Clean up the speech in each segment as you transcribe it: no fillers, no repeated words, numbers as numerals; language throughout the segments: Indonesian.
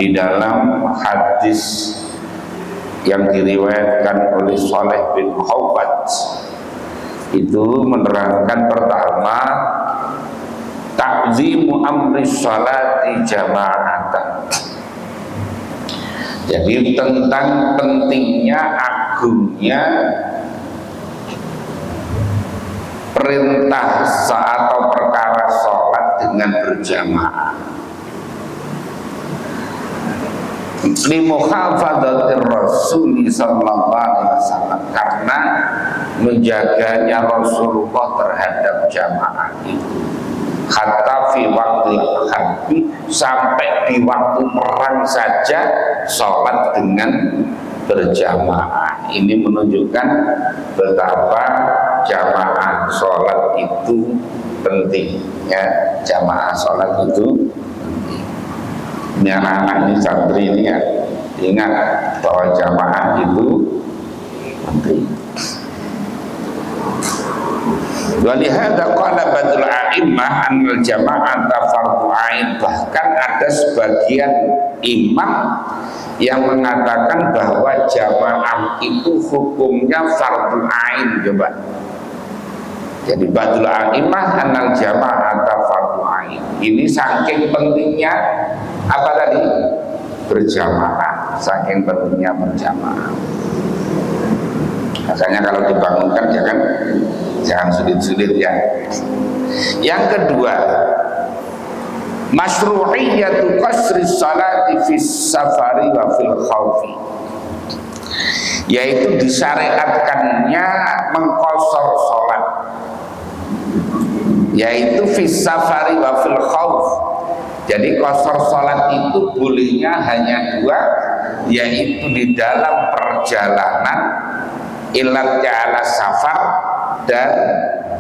di dalam hadis yang diriwayatkan oleh Saleh bin Khawwat itu menerangkan pertama ta'zimu amri sholati jama'atan. Jadi tentang pentingnya, agungnya perintah atau perkara sholat dengan berjamaah. Limuhafadzatir Rasul sallallahu alaihi wasallam, karena menjaganya Rasulullah terhadap jamaah itu. Hatta fi waqtil harbi, sampai di waktu perang saja sholat dengan berjamaah. Ini menunjukkan betapa jamaah sholat itu penting, ya. Jamaah sholat itu ini anak-anak ini, santri ini ya, ingat bahwa jamaah itu penting. Walihada qala badul a'immah anil jama'ata fardhu ain. Bahkan ada sebagian imam yang mengatakan bahwa jamaah itu hukumnya fardhu ain. Coba. Jadi badul a'immah anil jama'ata fardhu ain. Ini saking pentingnya apa tadi? Berjamaah. Saking pentingnya berjamaah. Makanya kalau dibangunkan jangan sulit-sulit ya. Yang kedua, masyru'iyatu qasri salati fis safari wa fil khawfi, yaitu disyariatkannya mengqasar salat, yaitu fis safari wa fil khawf. Jadi qasar salat itu bolehnya hanya dua, yaitu di dalam perjalanan, ilat ja'ala safar, dan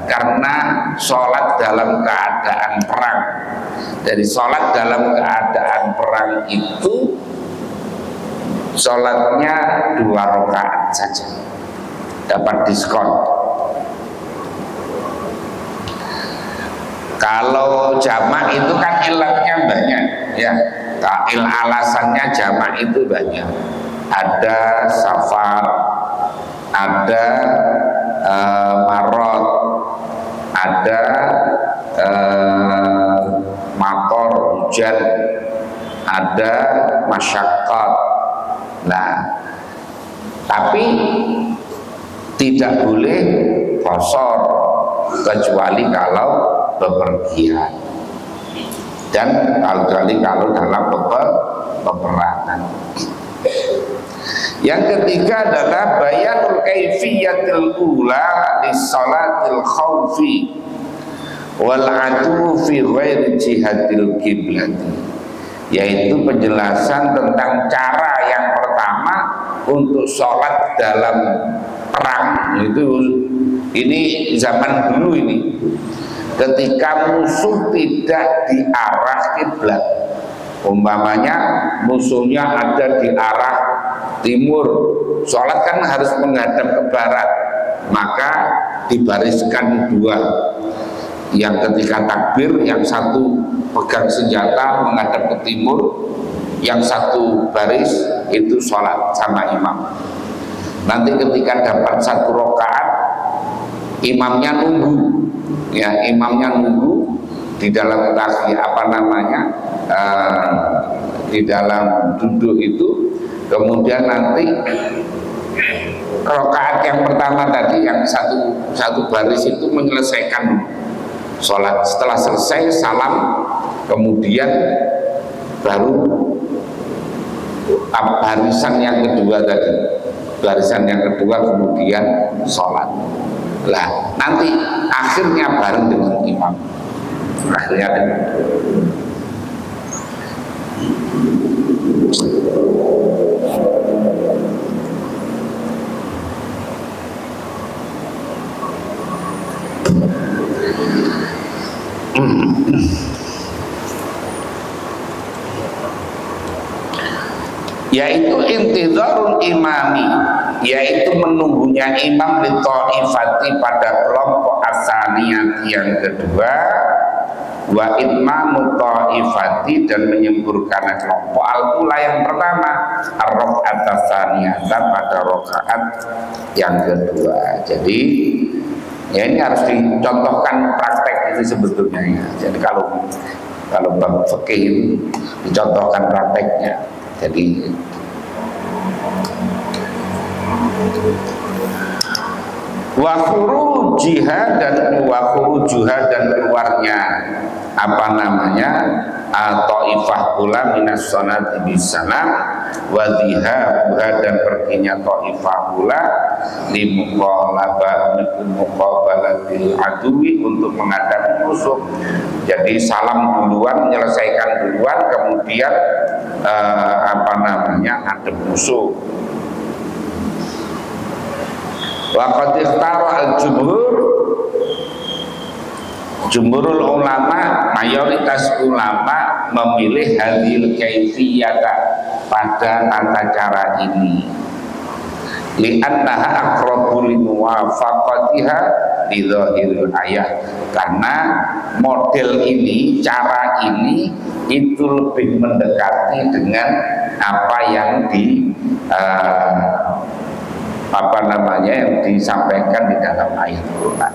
karena sholat dalam keadaan perang. Dari sholat dalam keadaan perang itu sholatnya 2 rakaat saja, dapat diskon. Kalau jamak itu kan ilatnya banyak ya, alasannya jamak itu banyak. Ada safar, ada marot, ada mator hujan, ada masyaqqat. Nah, tapi tidak boleh qasar kecuali kalau bepergian, dan kecuali kalau dalam peperangan. Yang ketiga adalah bayanul kaifiyatil ula lis-salatil khawfi wal adu fi ghairi jihatil kiblati, yaitu penjelasan tentang cara yang pertama untuk sholat dalam perang. Ini zaman dulu ini, ketika musuh tidak di arah kiblat. Umpamanya musuhnya ada di arah timur, sholat kan harus menghadap ke barat, maka dibariskan dua. Yang ketika takbir, yang satu pegang senjata menghadap ke timur, yang satu baris itu sholat sama imam. Nanti ketika dapat 1 rakaat, imamnya nunggu, ya, imamnya nunggu di dalam di dalam duduk itu. Kemudian nanti rakaat yang pertama tadi, yang satu baris itu menyelesaikan sholat. Setelah selesai salam, kemudian baru barisan yang kedua tadi, kemudian sholat. Lah nanti akhirnya bareng dengan imam. Akhirnya yaitu intizarul imami, yaitu menunggunya imam li ta'ifati pada kelompok asaniyat yang kedua, wa itmamu ta'ifati dan menyempurnakan kelompok al-ula yang pertama ar-rakaat tsaniyata pada rakaat yang kedua. Jadi ya ini harus dicontohkan praktek itu sebetulnya ya. Jadi kalau bab fikih dicontohkan prakteknya. Jadi wa khurujiha dan keluarnya apa namanya ta'ifah pula minas sonati bisalam wa dhihabuha dan perginya ta'ifah pula limuqabalatil aduwi untuk menghadapi musuh. Jadi salam duluan, menyelesaikan duluan, kemudian apa namanya hadap musuh. Wa qad ikhtara jumhurul ulama, mayoritas ulama memilih hadil kaifiyata pada tata cara ini li'annaha aqrabu limuwafaqatiha li dhahiril ayat, karena model ini, cara ini itu lebih mendekati dengan apa yang yang disampaikan di dalam ayat Quran.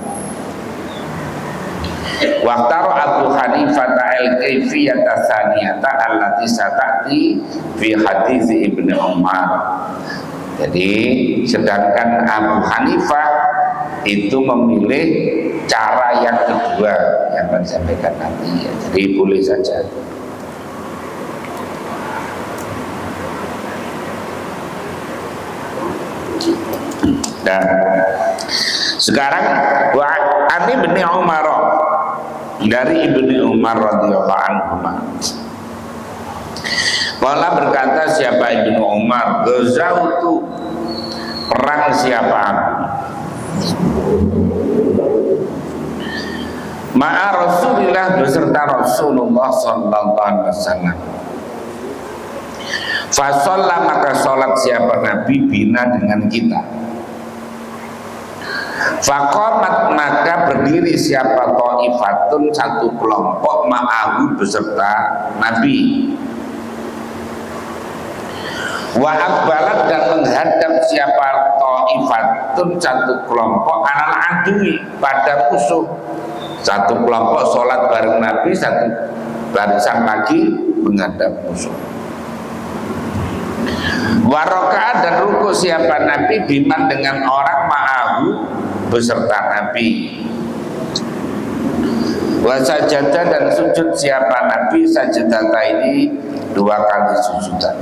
Waqtaro Abu Hanifah al-kaifiyata tsaniyata allati satati fi hadis Ibnu Umar. Jadi sedangkan Abu Hanifah itu memilih cara yang kedua yang akan disampaikan nanti ya. Jadi boleh saja. Dan sekarang Ani bin Umar, dari Ibnu Umar radhiyallahu anhu, Qala berkata siapa Ibnu Umar, ghazautu, perang siapa aku, ma'a Rasulillah, beserta Rasulullah sallallahu alaihi wasallam. Fasolla, maka sholat siapa Nabi bina dengan kita. Faqamat, maka berdiri siapa ta'ifatun, satu kelompok, ma'ahu, beserta Nabi. Wa akbalat, dan menghadap siapa ta'ifatun, satu kelompok, alal adui, pada musuh. Satu kelompok sholat bareng Nabi, satu barisan lagi menghadap musuh. Wa rakaat, dan ruku siapa Nabi biman dengan orang ma'ahu, beserta Nabi. Wa sajadah, dan sujud siapa Nabi, sajadata ini 2 kali sujudan.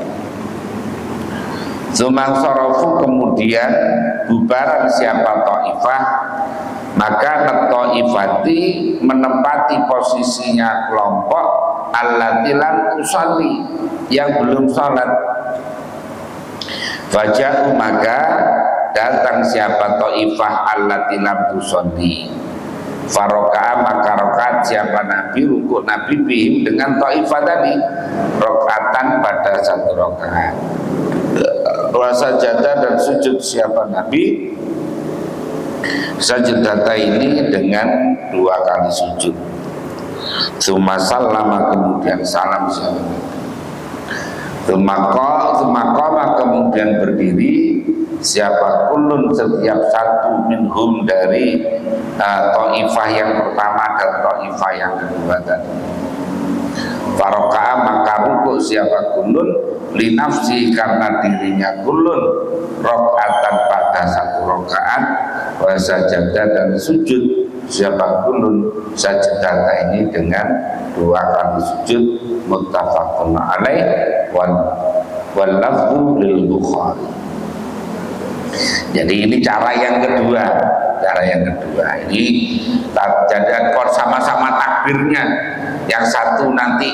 Tsumma sarafu, kemudian bubaran siapa ta'ifah, maka ta'ifati menempati posisinya kelompok allati lam tusalli, yang belum salat. Faja'u, maka datang siapa ta'ifah allati lam tusalli. Faroka'a, maka rokaat siapa Nabi, rukuk Nabi bihim dengan ta'ifah tadi, rokaatan pada satu rokaat. Wa sajadah, dan sujud siapa Nabi, sajadata ini dengan 2 kali sujud. Tsumma sallama, kemudian salam siapa Nabi. Tsumma kemudian berdiri siapa kulun, setiap satu minhum, dari ta'ifah yang pertama dan ta'ifah yang kedua tadi. Faroka'a, maka rukuk siapa kulun, linafsi, karena dirinya kulun, rokaatan pada satu rokaat. Wa sajadah, dan sujud siapa kulun, sajadata ini dengan 2 kali sujud. Muttafaqun alaih wal lafzu lil Bukhari. Jadi ini cara yang kedua. Ini jadi sama-sama takbirnya. Yang satu nanti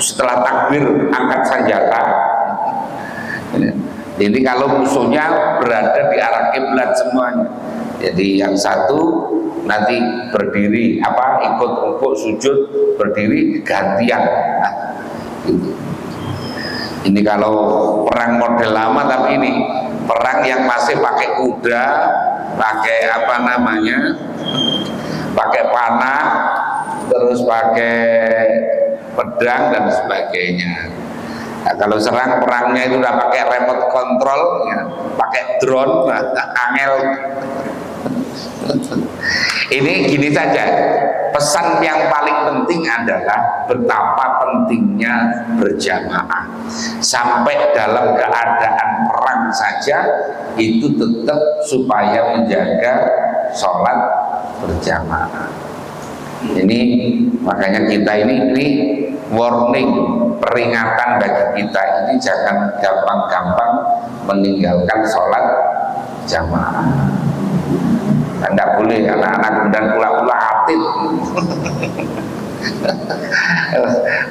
setelah takbir angkat senjata. Jadi kalau musuhnya berada di arah kiblat semuanya. Jadi yang satu nanti berdiri ikut rukuk sujud, berdiri gantian. Nah, gitu. Ini kalau perang model lama, tapi ini perang yang masih pakai kuda, pakai pakai panah, terus pakai pedang dan sebagainya. Nah, kalau serang perangnya itu udah pakai remote control, ya, pakai drone, angel. Ini gini saja, pesan yang paling penting adalah betapa pentingnya berjamaah. Sampai dalam keadaan perang saja itu tetap supaya menjaga sholat berjamaah. Ini makanya kita ini warning, peringatan bagi kita ini, jangan gampang-gampang meninggalkan sholat jamaah. Tidak boleh anak-anak dan pula-pula atid.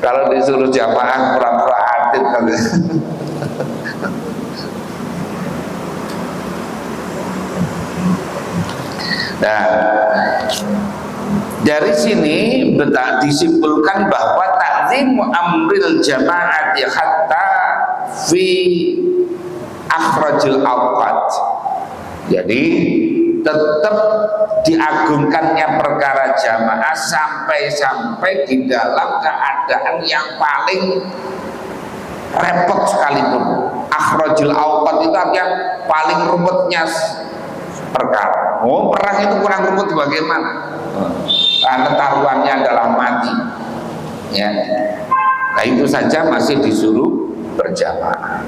Kalau disuruh jamaah pura-pura atid. Nah, dari sini disimpulkan bahwa ta'zimu amril jama'ati hatta fi akhrajil awqat. Jadi tetap diagungkannya perkara jamaah sampai-sampai di dalam keadaan yang paling repot sekalipun. Akhrajil awqat itu artinya paling rumitnya perkara. Oh, perang itu kurang rumit bagaimana? Karena taruhannya adalah mati, ya. Nah, itu saja masih disuruh berjamaah.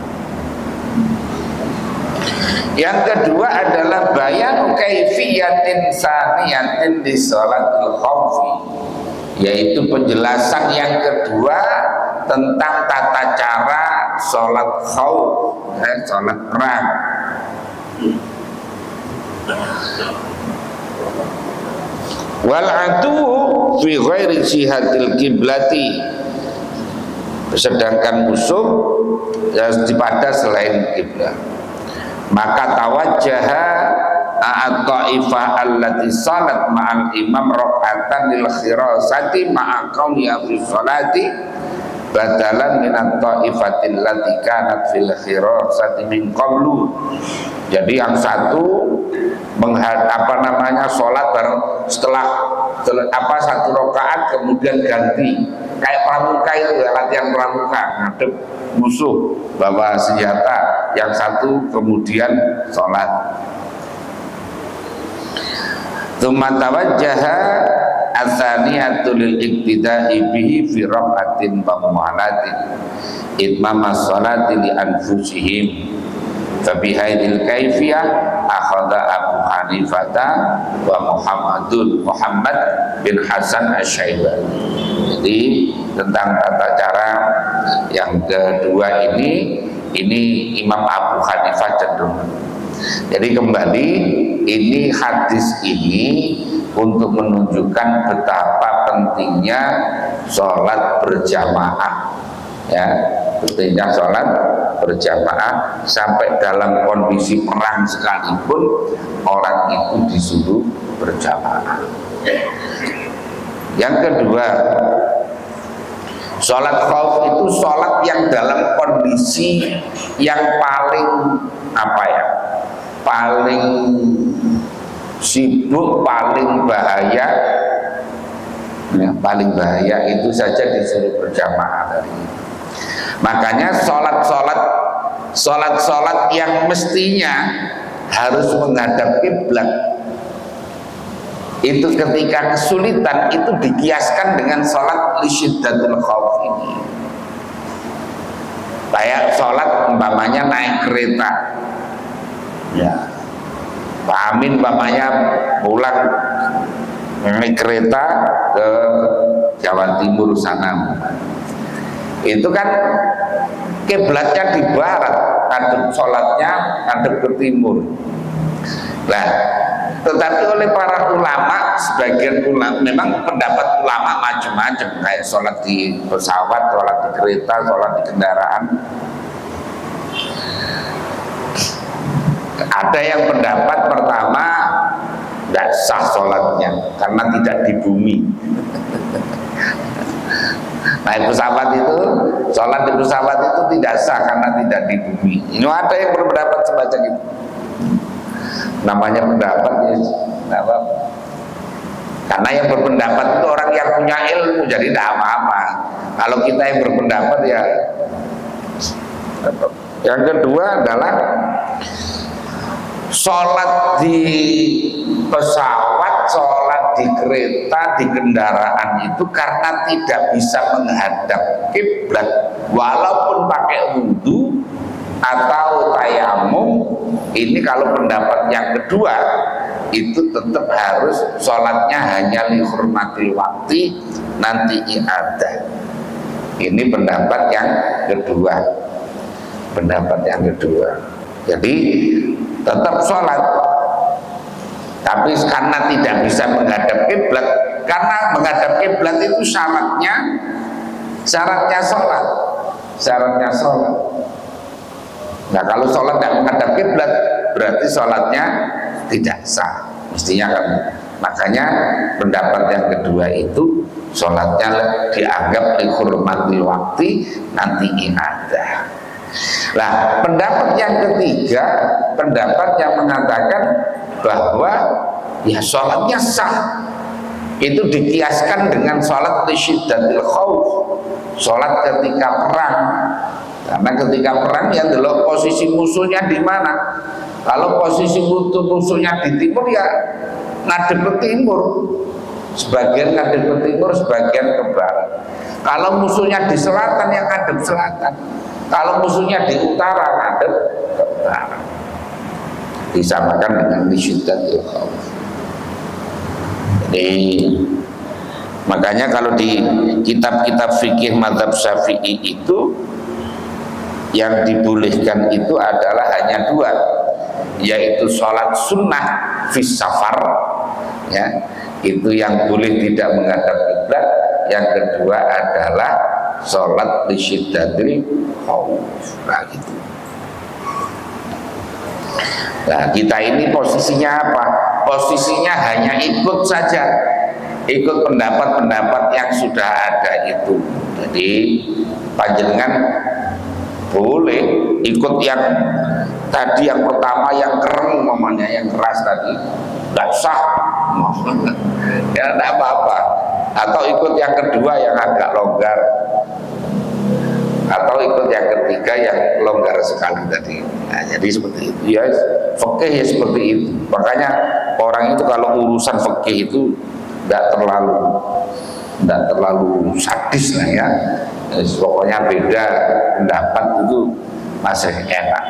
Yang kedua adalah bayanu kaifiyatin saniyatin di sholatul khawfi, yaitu penjelasan yang kedua tentang tata cara sholat khawf, sholat perang. Wal adu fi ghairi jihadil kiblati, sedangkan musuh pada selain kiblat. Maka tawajjaha at-ta'ifah allati salat ma'al imam raq'atan lil khirasati ma'a qawli fi sholati badalan min at-ta'ifatil lati kanat fil khirasati min qablu. Jadi yang satu sholat bareng setelah satu rakaat kemudian ganti kayak pramuka itu ya, latihan pramuka ngadep musuh bawa senjata, yang satu kemudian sholat. Tsumma tawajjaha ats-tsaniyatu lil iktida'i bihi fi raq'atin wa mu'alatin itmama sholati li anfusihim. Fabihaidil kaifiyah akhadha Abu Hanifata wa Muhammad bin Hasan Asy-Syaibani. Jadi tentang tata cara yang kedua ini Imam Abu Hanifah cenderung. Jadi kembali ini hadis ini untuk menunjukkan betapa pentingnya sholat berjamaah, ya, pentingnya sholat berjamaah sampai dalam kondisi perang sekalipun orang itu disuruh berjamaah. Yang kedua, sholat khauf itu sholat yang dalam kondisi yang paling paling sibuk, paling bahaya, ya, paling bahaya itu saja disuruh berjamaah tadi. Makanya sholat yang mestinya harus menghadap kiblat itu ketika kesulitan itu dikiaskan dengan sholat lisyiddatul khauf ini. Kayak sholat umpamanya naik kereta, ya, Pak Amin umpamanya pulang naik kereta ke Jawa Timur sana, itu kan kiblatnya di barat, ngadep sholatnya ngadep ke timur. Nah, tetapi oleh para ulama, sebagian ulama memang pendapat ulama macam-macam, kayak sholat di pesawat, sholat di kereta, sholat di kendaraan. Ada yang pendapat pertama tidak sah sholatnya karena tidak di bumi. Naik pesawat itu, sholat di pesawat itu tidak sah karena tidak di bumi. Ini ada yang berpendapat semacam itu. Namanya pendapat ya, apa? Karena yang berpendapat itu orang yang punya ilmu, jadi tidak apa-apa. Kalau kita yang berpendapat ya. Yang kedua adalah sholat di pesawat, sholat di kereta, di kendaraan itu karena tidak bisa menghadap kiblat, walaupun pakai wudhu atau tayamum. Ini kalau pendapat yang kedua itu tetap harus sholatnya hanya li hurmatil waktu, nanti i'adah. Ini pendapat yang kedua. Pendapat yang kedua. Jadi tetap sholat, tapi karena tidak bisa menghadap kiblat, karena menghadap kiblat itu syaratnya sholat. Nah, kalau sholat tidak menghadap kiblat berarti sholatnya tidak sah, mestinya kan. Makanya pendapat yang kedua itu sholatnya dianggap dihormati waktu, nanti i'adah. Nah, pendapat yang ketiga, pendapat yang mengatakan bahwa ya sholatnya sah, itu dikiaskan dengan sholat lisyiddatil khauf, sholat ketika perang. Karena ketika perang ya delok posisi musuhnya di mana. Kalau posisi musuhnya di timur ya ngadep ke timur, sebagian ngadep ke timur, sebagian ke barat. Kalau musuhnya di selatan ya ngadep selatan. Kalau musuhnya di utara ngadep ke utara. Disamakan dengan lisyiddatil khauf. Jadi makanya kalau di kitab-kitab fikih mazhab Syafi'i itu yang dibolehkan itu adalah hanya dua, yaitu sholat sunnah fis safar, ya, itu yang boleh tidak menghadap kiblat. Yang kedua adalah sholat lisyiddatil khauf. Nah, gitu. Nah, kita ini posisinya apa? Posisinya hanya ikut saja, ikut pendapat-pendapat yang sudah ada itu. Jadi panjenengan boleh ikut yang tadi, yang pertama yang keren mamanya, yang keras tadi nggak sah, ya nggak apa-apa. Atau ikut yang kedua yang agak longgar, atau ikut yang ketiga yang longgar sekali tadi. Nah, jadi seperti itu ya, fikih ya seperti itu. Makanya orang itu kalau urusan fikih itu tidak terlalu sadis lah ya. Pokoknya beda pendapat itu masih enak.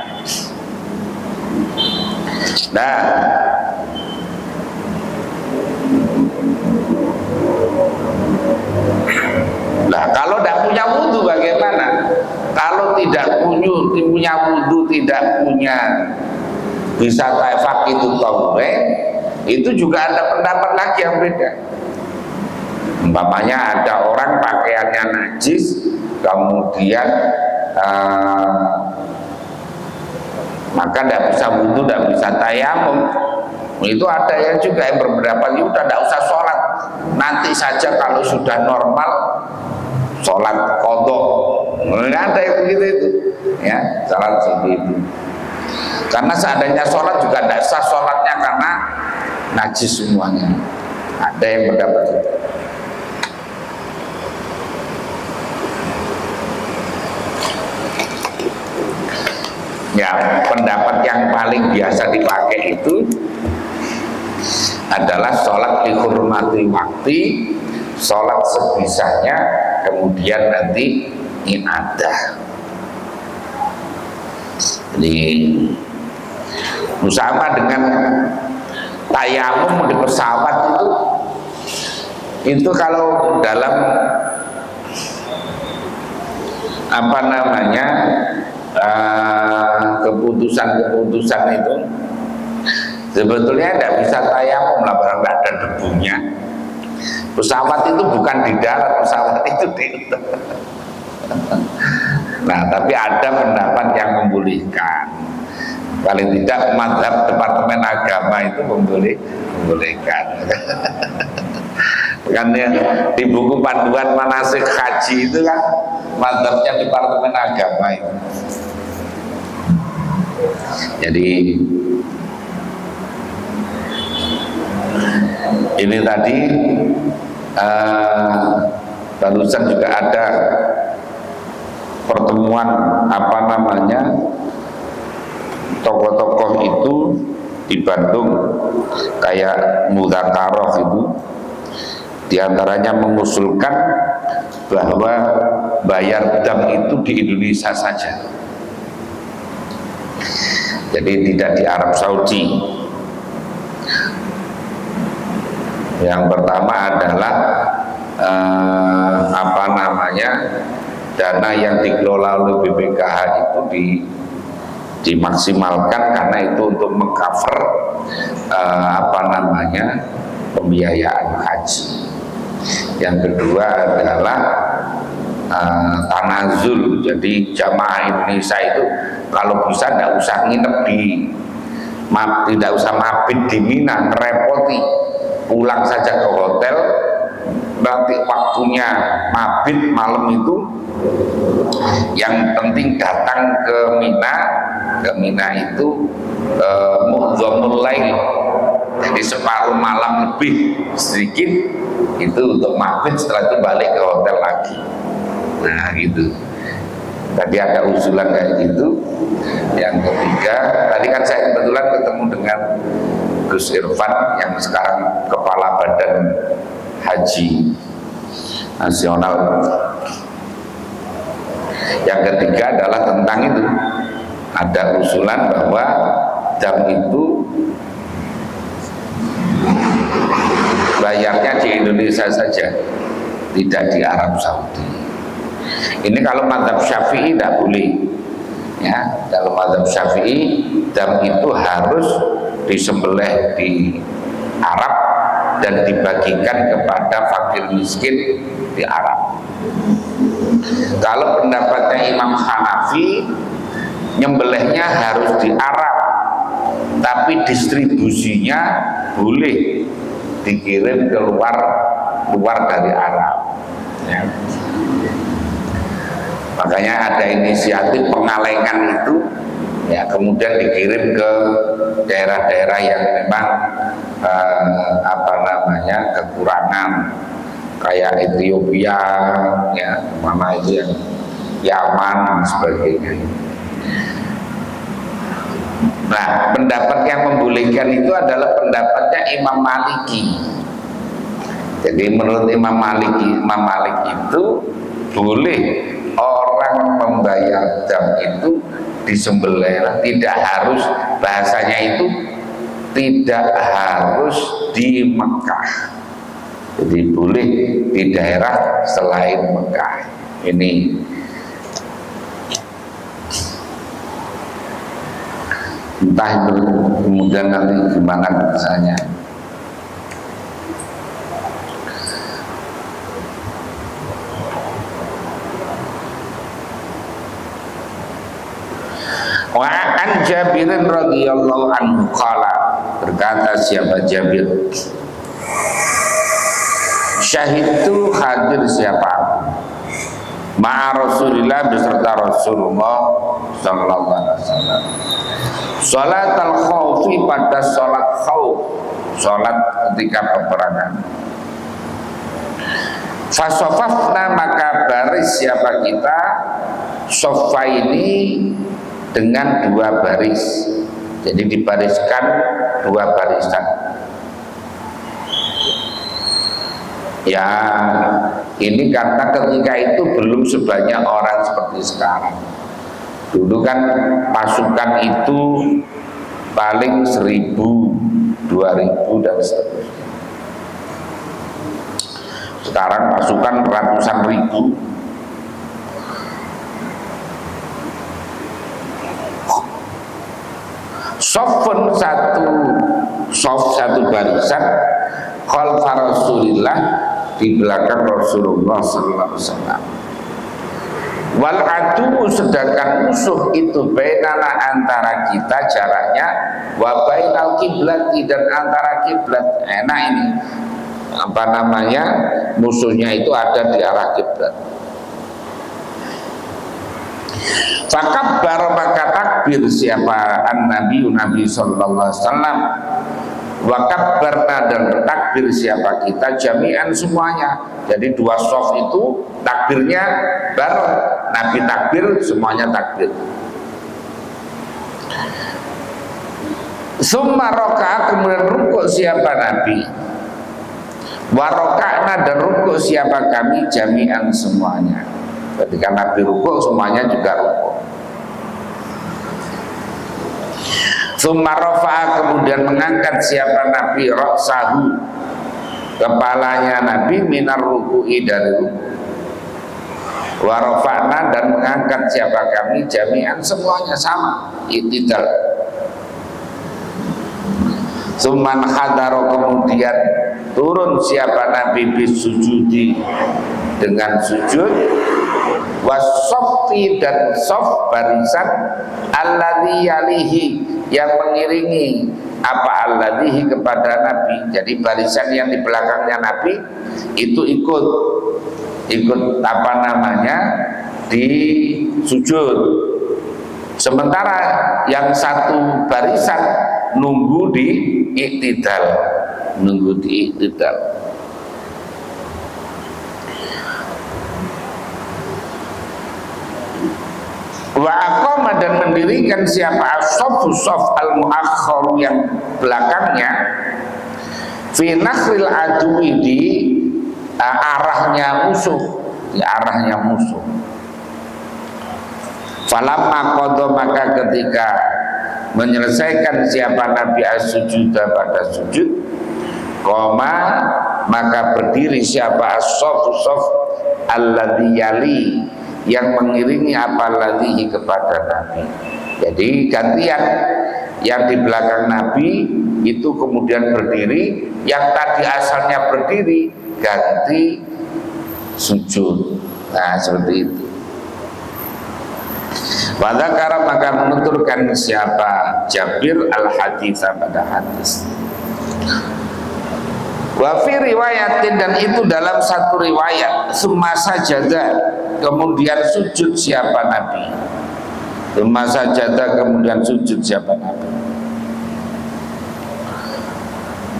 Nah, kalau tidak punya wudhu bagaimana? Kalau tidak punya wudhu, tidak punya bisa tafak itu tauwe, itu juga ada pendapat lagi yang beda. Umpamanya ada orang pakaiannya najis, kemudian maka tidak bisa wudhu, tidak bisa tayamum. Itu ada yang juga yang berpendapat itu udah tidak usah sholat, nanti saja kalau sudah normal sholat qadha. Ada yang begitu itu, ya, sholat seperti itu. Karena seandainya sholat juga tidak sah sholatnya karena najis semuanya. Ada yang berpendapat itu. Ya, pendapat yang paling biasa dipakai itu adalah sholat dihormati waktu, sholat sebisanya, kemudian nanti i'adah. Jadi sama dengan tayamum di pesawat itu kalau dalam apa namanya keputusan itu sebetulnya tidak bisa tayamum lah, barang tidak ada debunya. Pesawat itu bukan di darat, pesawat itu di udara. Nah, tapi ada pendapat yang membolehkan. Paling tidak mazhab Departemen Agama itu membolehkan. Kan ya, di buku panduan manasik haji itu kan mazhabnya Departemen Agama itu. Jadi ini tadi Barusan juga ada pertemuan tokoh-tokoh itu di Bandung, kayak Mudzakarah itu, diantaranya mengusulkan bahwa bayar dam itu di Indonesia saja, jadi tidak di Arab Saudi. Yang pertama adalah dana yang dikelola oleh BPKH itu dimaksimalkan, karena itu untuk mengcover pembiayaan haji. Yang kedua adalah tanazul, jadi jamaah Indonesia itu kalau bisa tidak usah nginep tidak usah mabit di Mina, repoti, pulang saja ke hotel, nanti waktunya mabit malam itu, yang penting datang ke Mina. Ke Mina itu mu'dhamul lail, jadi separuh malam lebih sedikit itu untuk mabit, setelah itu balik ke hotel lagi. Nah gitu, tadi ada usulan kayak gitu. Yang ketiga, tadi kan saya kebetulan ketemu dengan Gus Irfan yang sekarang Kepala Badan Haji Nasional. Yang ketiga adalah tentang itu, ada usulan bahwa dam itu bayarnya di Indonesia saja, tidak di Arab Saudi. Ini kalau mazhab Syafi'i tidak boleh, ya. Kalau mazhab Syafi'i, dam itu harus disembelih di Arab dan dibagikan kepada fakir miskin di Arab. Kalau pendapatnya Imam Hanafi, nyembelihnya harus di Arab, tapi distribusinya boleh dikirim keluar dari Arab, ya. Makanya ada inisiatif pengalengan itu, ya, kemudian dikirim ke daerah-daerah yang memang kekurangan, kayak Ethiopia, ya, mana itu yang Yaman dan sebagainya. Nah, pendapat yang membolehkan itu adalah pendapatnya Imam Maliki. Jadi menurut Imam Malik itu boleh orang membayar dam itu disembelih, tidak harus, bahasanya itu tidak harus di Mekah. Jadi boleh di daerah selain Mekah. Ini entah itu kemudian nanti gimana misalnya. Wa an Jabirin radhiyallahu anhu qala, berkata siapa Jabir, syahidtu, hadir siapa aku, ma'a Rasulillah, beserta Rasulullah sallallahu alaihi wasallam, salat al-khawfi, pada salat khawf, salat ketika peperangan. Fasofafna, maka baris siapa kita, sofa ini dengan dua baris, jadi dibariskan dua barisan. Ya, ini karena ketika itu belum sebanyak orang seperti sekarang. Dulu kan pasukan itu paling 1.000, 2.000 dan seterusnya. Sekarang pasukan ratusan ribu. Sofun, satu barisan, khalfa Rasulillah, di belakang Rasulullah sallallahu alaihi wasallam. Wal adu, sedangkan musuh itu bainana, antara kita jaraknya, wa bainal kiblati, dan antara kiblat. Enak ini, musuhnya itu ada di arah kiblat. Fakabbar, maka takbir siapa Nabi sallallahu alaihi wasallam, wa kabbarna dan bertakbir siapa kita jami'an semuanya. Jadi dua shaf itu takbirnya bareng, Nabi takbir semuanya takbir. Summa rokaat kemudian rukuk siapa Nabi, warokakna dan rukuk siapa kami jami'an semuanya. Ketika Nabi rukuk semuanya juga rukuk. Summa rofa'a kemudian mengangkat siapa Nabi roksahu kepalanya Nabi minar ruku'i dari rukuk. Warofa'na dan mengangkat siapa kami jami'an semuanya sama itidal. Summan hadaro kemudian turun siapa Nabi bisujudi dengan sujud, wasoffi dan sof barisan alladhi yalihi yang mengiringi apa alladhi kepada Nabi. Jadi barisan yang di belakangnya Nabi itu ikut apa namanya di sujud, sementara yang satu barisan nunggu di iktidal, nunggu di iktidal. Wa aqama dan mendirikan siapa as-saffu saf al-muakhkhar yang belakangnya fi nakhril adwi di arahnya musuh, di arahnya musuh. Falamma qada maka ketika menyelesaikan siapa Nabi as-sujuda pada sujud, qoma maka berdiri siapa as-saffu saf alladhi yali yang mengiringi apa ladhihi kepada Nabi. Jadi gantian, yang di belakang Nabi itu kemudian berdiri, yang tadi asalnya berdiri ganti sujud. Nah seperti itu. Wadakara maka menuturkan siapa Jabir al-hadits pada hadis. Wafi riwayatin dan itu dalam satu riwayat summa sajada kemudian sujud siapa Nabi. Summa sajada kemudian sujud siapa Nabi.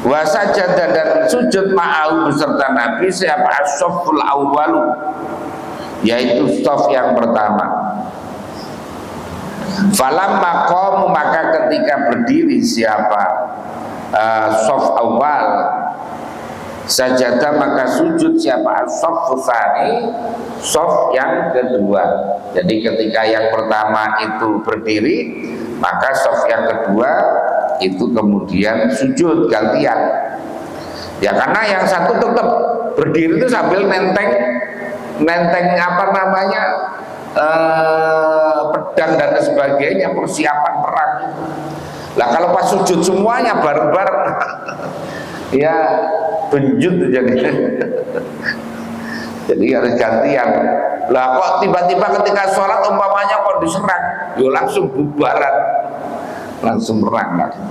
Wa sajada dan sujud ma'au beserta Nabi siapa as-safful awwalu yaitu shaf yang pertama. Falamma qamu maka ketika berdiri siapa shaf awal sajada maka sujud siapa as-saffu tsani shaf yang kedua. Jadi ketika yang pertama itu berdiri maka shaf yang kedua itu kemudian sujud gantian. Ya karena yang satu tetap berdiri itu sambil nenteng apa namanya pedang dan sebagainya, persiapan perang itu. Lah kalau pas sujud semuanya bareng-bareng ya benjut jadi. Jadi harus gantian. Lah kok tiba-tiba ketika sholat umpamanya kok diserang, yo langsung bubaran, langsung perang lagi.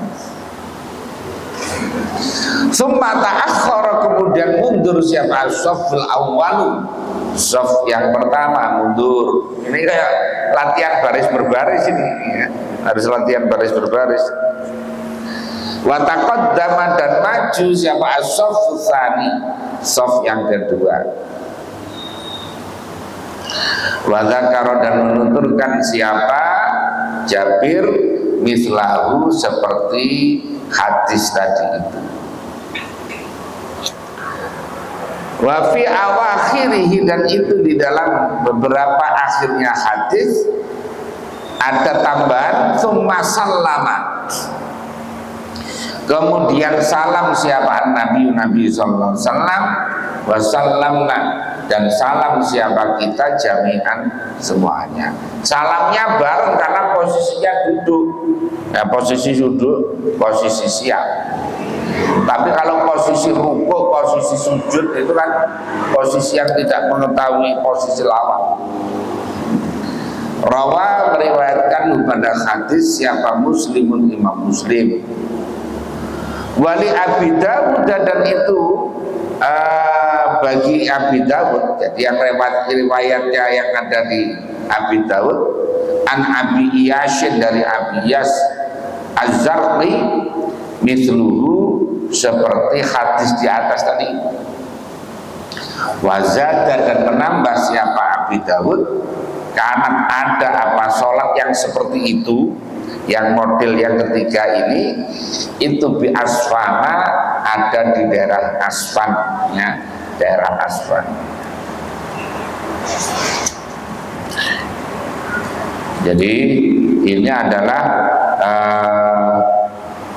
Summa ta'akhkhara kemudian mundur siapa as-safful awwalu, shaf yang pertama mundur. Ini kayak latihan baris berbaris ini ya. Harus latihan baris berbaris. Wa taqaddama dan maju siapa as-saffu tsani, shaf yang kedua. Wa dzakara dan menuturkan siapa Jabir mislahu seperti hadis tadi itu. Wa fi awakhirihi dan itu di dalam beberapa akhirnya hadis ada tambahan summa sallama. Kemudian salam siapa Nabi sallallahu alaihi wasallam wa sallamna dan salam siapa kita jami'an semuanya. Salamnya bareng karena posisinya duduk. Nah, posisi duduk, posisi siap. Tapi kalau posisi rukuk, posisi sujud itu kan posisi yang tidak mengetahui posisi lawan. Rawa meriwayatkan pada hadis siapa Muslimun Imam Muslim. Wali Abi Dawud dan itu bagi Abi Dawud. Jadi yang riwayatnya yang ada di Abi Dawud an Abi Iyashin dari Abi Iyas Az-Zarqi misluhu seperti hadis di atas tadi. Wazada dan menambah siapa Abi Dawud, karena ada apa sholat yang seperti itu, yang model yang ketiga ini, itu bi Asfana, ada di daerah Asfan, ya, daerah Asfan. Jadi ini adalah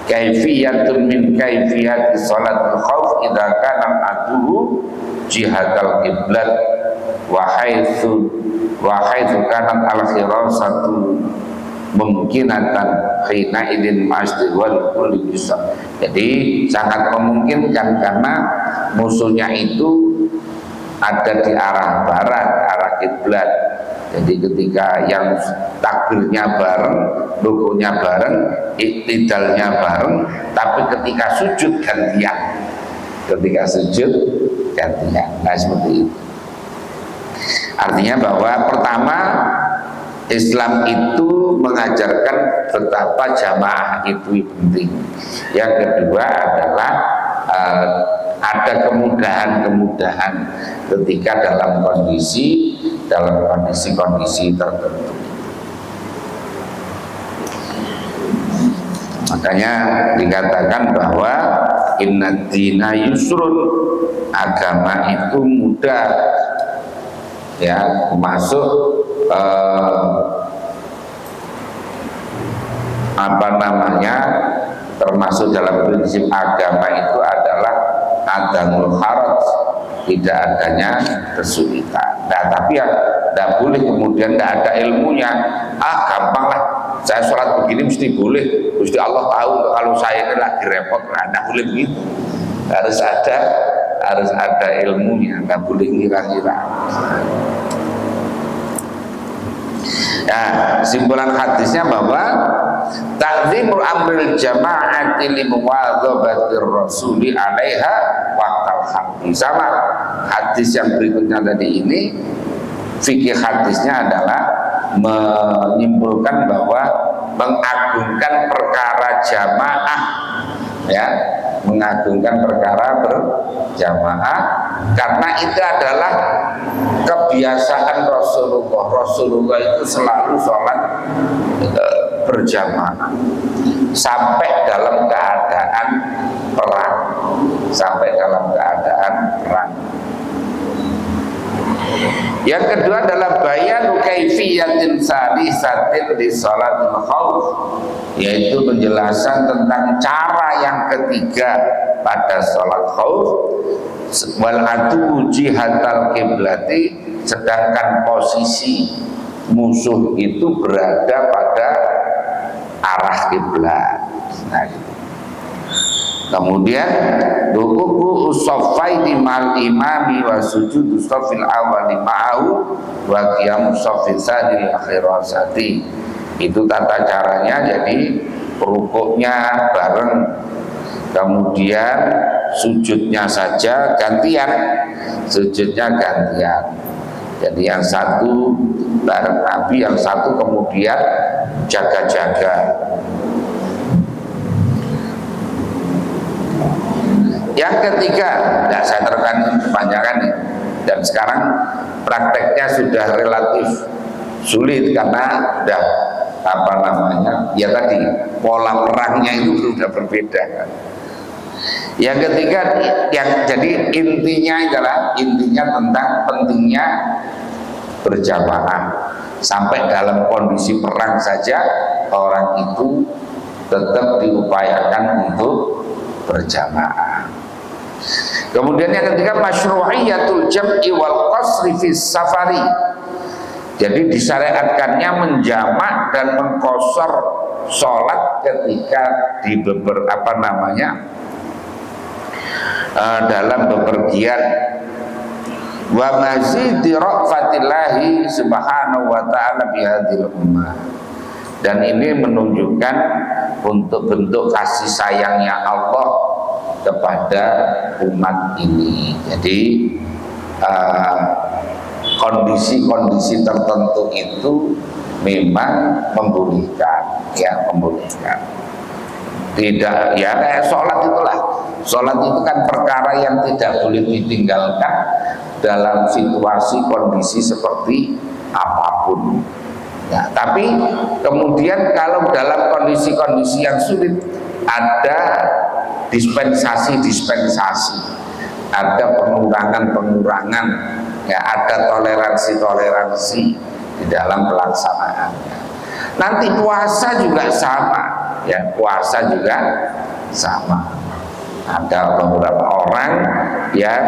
kaifiyatun min kaifiyati sholatul khauf idza kana al-adu jihatal qiblat wa haitsu kanat al-khirasatu mungkinatan khina idin masjid wal kulli bisa. Jadi sangat memungkinkan karena musuhnya itu ada di arah barat, arah kiblat. Jadi ketika yang takbirnya bareng, rukunya bareng, iktidalnya bareng, tapi ketika sujud gantian. Ketika sujud gantian. Nah seperti itu. Artinya bahwa pertama, Islam itu mengajarkan betapa jamaah itu penting. Yang kedua adalah ada kemudahan-kemudahan ketika dalam kondisi tertentu. Makanya dikatakan bahwa inna dina yusrun, agama itu mudah, ya, masuk termasuk dalam prinsip agama itu adalah adamul haraj, tidak adanya kesulitan. Nah tapi ya tidak boleh kemudian tidak ada ilmunya, gampang lah, saya sholat begini mesti boleh, mesti Allah tahu kalau saya ini lagi repot. Nah tidak boleh begitu, harus ada ilmunya, tidak boleh ngira-ngira. Nah, kesimpulan hadisnya bahwa ta'zimul amril jama'ati li muwadzabatir rasuli 'alaiha waqtal haqqi. Sama hadis yang berikutnya tadi ini, fikih hadisnya adalah menyimpulkan bahwa mengagungkan perkara jamaah, ya, mengagungkan perkara berjamaah karena itu adalah kebiasaan Rasulullah. Rasulullah itu selalu sholat berjamaah sampai dalam keadaan perang, Yang kedua adalah bayanu kaifiyatin salisatin di sholatul khauf, yaitu penjelasan tentang cara yang ketiga pada sholat khauf. Wal adu jihatal kiblati, sedangkan posisi musuh itu berada pada arah kiblat. Nah, gitu. Kemudian ruku'u usaffaini mal imami wa sujudu shaffil awali ma'ahu wa qiyamu shaffil tsani akhirasati. Itu tata caranya, jadi rukuknya bareng, kemudian sujudnya saja gantian, jadi yang satu bareng Nabi, yang satu kemudian jaga-jaga. Yang ketiga, tidak saya terangkan kepanjangan ini, dan sekarang prakteknya sudah relatif sulit karena sudah ya tadi pola perangnya itu sudah berbeda. Yang ketiga, yang jadi intinya tentang pentingnya berjamaah. Sampai dalam kondisi perang saja orang itu tetap diupayakan untuk berjamaah. Kemudian yang ketiga, masyru'iyatul jam'i wal qasri fis safari. Jadi disyariatkannya menjamak dan mengqasar sholat ketika di dalam bepergian. Wa mazidi ra'fatillahi subhanahu wa ta'ala bihadil ummah. Dan ini menunjukkan untuk bentuk kasih sayangnya Allah kepada umat ini. Jadi kondisi-kondisi tertentu itu memang membolehkan, ya, membolehkan. Tidak, ya kayak sholat itulah. Sholat itu kan perkara yang tidak boleh ditinggalkan dalam situasi kondisi seperti apapun. Ya, tapi kemudian kalau dalam kondisi-kondisi yang sulit ada dispensasi-dispensasi, ada pengurangan-pengurangan, ya, ada toleransi-toleransi di dalam pelaksanaannya. Nanti puasa juga sama, ya, puasa juga sama. Ada beberapa orang yang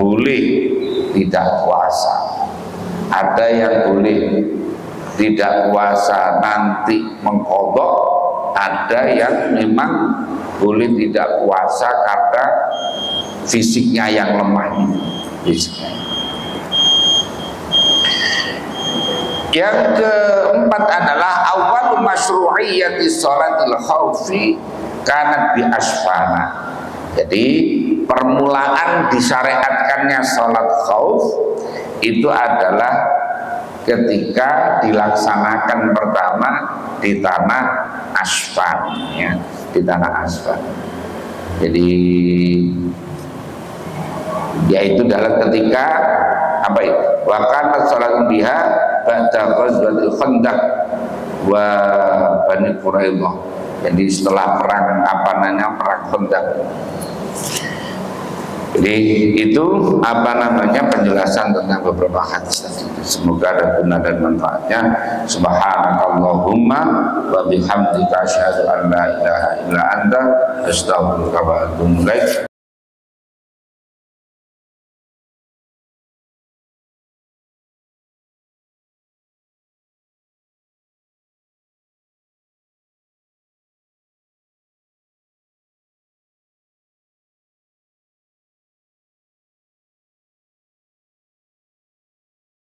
boleh tidak puasa, ada yang boleh tidak puasa nanti mengqadha, ada yang memang boleh tidak puasa karena fisiknya yang lemah ini. Yang keempat adalah awal masyru'iyyati sholatil khaufi kanat bi asfana. Jadi permulaan disyariatkannya sholat khauf itu adalah ketika dilaksanakan pertama di tanah Asfan, ya, di tanah Asfan. Jadi yaitu dalam ketika apa itu? Wa kanat salatun biha ba'da ghazwatil Khandaq wa Bani Quraidah. Jadi setelah perang perang Khandaq. Jadi itu penjelasan tentang beberapa hadis tadi. Semoga ada guna dan manfaatnya. Subhanakallahumma wa bihamdika asyhadu an la ilaha illa anta astaghfiruka wa atubu ilaik.